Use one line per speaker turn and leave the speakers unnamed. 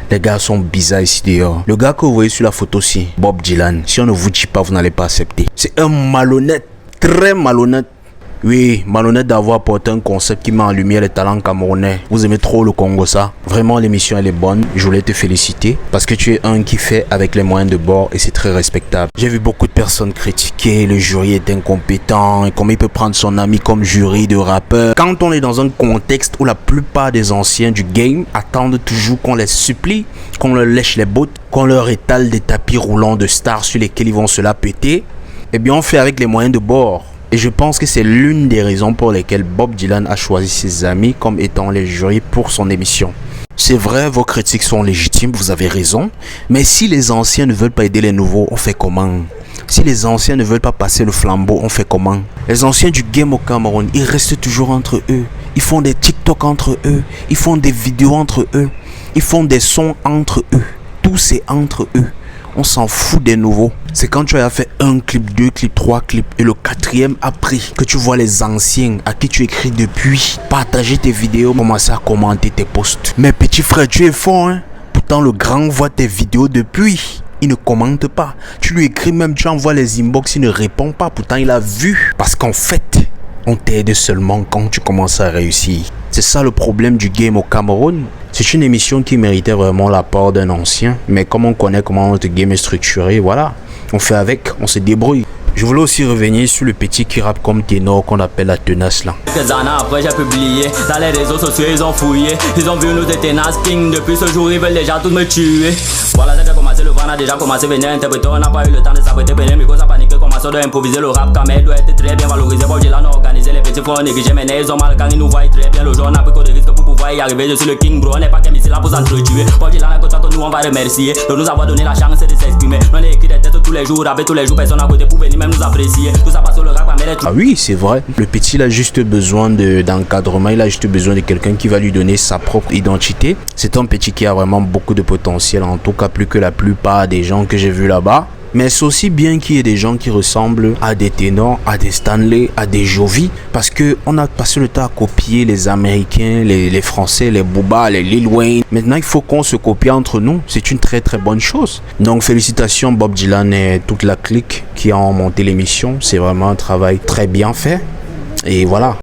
Les gars sont bizarres ici dehors. Le gars que vous voyez sur la photo-ci, Bob Dylan, si on ne vous dit pas, vous n'allez pas accepter. C'est un malhonnête, très malhonnête. Oui, malhonnête d'avoir porté un concept qui met en lumière les talents camerounais. Vous aimez trop le Congo, ça? Vraiment, l'émission, elle est bonne. Je voulais te féliciter parce que tu es un qui fait avec les moyens de bord et c'est très respectable. J'ai vu beaucoup de personnes critiquer, le jury est incompétent et comment il peut prendre son ami comme jury de rappeur. Quand on est dans un contexte où la plupart des anciens du game attendent toujours qu'on les supplie, qu'on leur lèche les bottes, qu'on leur étale des tapis roulants de stars sur lesquels ils vont se la péter, eh bien, on fait avec les moyens de bord. Et je pense que c'est l'une des raisons pour lesquelles Bob Dylan a choisi ses amis comme étant les jurys pour son émission. C'est vrai, vos critiques sont légitimes, vous avez raison. Mais si les anciens ne veulent pas aider les nouveaux, on fait comment? Si les anciens ne veulent pas passer le flambeau, on fait comment? Les anciens du game au Cameroun, ils restent toujours entre eux. Ils font des TikTok entre eux. Ils font des vidéos entre eux. Ils font des sons entre eux. Tout c'est entre eux. On s'en fout des nouveaux. C'est quand tu as fait un clip, deux clips, trois clips et le quatrième a pris que tu vois les anciens à qui tu écris depuis partager tes vidéos, commencer à commenter tes posts. Mais petit frère, tu es fort, hein? Pourtant le grand voit tes vidéos depuis. Il ne commente pas. Tu lui écris même, tu envoies les inbox, il ne répond pas. Pourtant il a vu. Parce qu'en fait, on t'aide seulement quand tu commences à réussir. C'est ça le problème du game au Cameroun. C'est une émission qui méritait vraiment l'apport d'un ancien. Mais comme on connaît comment notre game est structuré, voilà. On fait avec, on se débrouille. Je voulais aussi revenir sur le petit qui rappe comme ténor qu'on appelle la tenace là.
Quelques années après j'ai publié, dans les réseaux sociaux ils ont fouillé. Ils ont vu nous des tenaces king, depuis ce jour ils veulent déjà tous me tuer. Voilà ça a commencé, le vent a déjà commencé, venir interpréter, on n'a pas eu le temps de s'apprêter, venir micro ça paniqué, commençons d'improviser le rap quand même doit être très bien valorisé. Bob Dylan a organisé les petits frères négligés, mais ils ont mal quand ils nous voient très bien. Le jour on a pris qu'au de risque pour pouvoir y arriver, je suis le king bro, on n'est pas qu'un ici là pour s'entretuer. Bob Dylan a content que nous on va remercier, de nous avoir donné la chance de s'exprimer. On est écrit des têtes tous les jours, avec tous les jours, personne à côté pour venir nous apprécier. Tout ça passe sur le rap, mais
ah oui, c'est vrai. Le petit, il a juste besoin d'encadrement. Il a juste besoin de quelqu'un qui va lui donner sa propre identité. C'est un petit qui a vraiment beaucoup de potentiel. En tout cas, plus que la plupart des gens que j'ai vus là-bas. Mais c'est aussi bien qu'il y ait des gens qui ressemblent à des ténors, à des Stanley, à des Jovi. Parce qu'on a passé le temps à copier les Américains, les Français, les Booba, les Lil Wayne. Maintenant, il faut qu'on se copie entre nous. C'est une très très bonne chose. Donc, félicitations Bob Dylan et toute la clique qui a monté l'émission. C'est vraiment un travail très bien fait. Et voilà.